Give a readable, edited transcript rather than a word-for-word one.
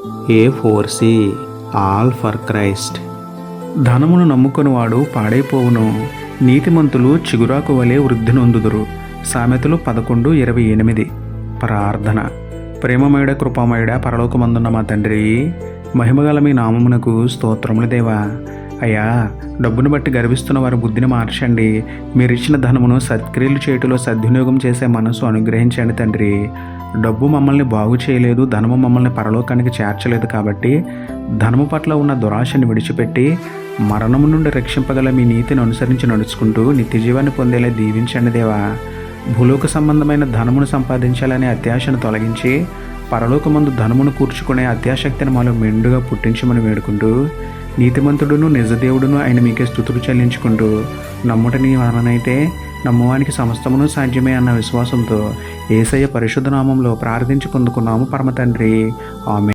A4C all for Christ. ధనమును నమ్ముకొనివాడు పాడైపోవును, నీతిమంతులు చిగురాకు వలె వృద్ధి నొందుదురు. సామెతలు 11:28. ప్రార్థన. ప్రేమమయుడ కృపామయుడ పరలోకమందున్న మా తండ్రి, మహిమగల మీ నామమునకు స్తోత్రములు దేవా. అయ్యా, డబ్బును బట్టి గర్విస్తున్న వారి బుద్ధిని మార్చండి. మీరిచ్చిన ధనమును సత్క్రియలు చేయుటలో సద్వినియోగం చేసే మనసు అనుగ్రహించండి తండ్రి. డబ్బు మమ్మల్ని బాగు చేయలేదు, ధనము మమ్మల్ని పరలోకానికి చేర్చలేదు. కాబట్టి ధనము పట్ల ఉన్న దురాశని విడిచిపెట్టి మరణము నుండి రక్షింపగల మీ నీతిని అనుసరించి నడుచుకుంటూ నిత్య జీవాన్ని పొందేలా దీవించండి దేవా. భూలోక సంబంధమైన ధనమును సంపాదించాలనే అత్యాశను తొలగించి పరలోకమందు ధనమును కూర్చుకునే అత్యాశక్తిని మాలో మెండుగా పుట్టించమని వేడుకుంటూ, నీతిమంతుడును నిజదేవుడును ఆయన మీకే స్తుతులు చెల్లించుకుంటూ, నమ్ముట నీ వలనైతే నమ్మువానికి సమస్తమును సాధ్యమే అన్న విశ్వాసంతో యేసయ్య పరిశుద్ధ నామంలో ప్రార్థించి పొందుకున్నాము పరమ తండ్రి. ఆమేన్.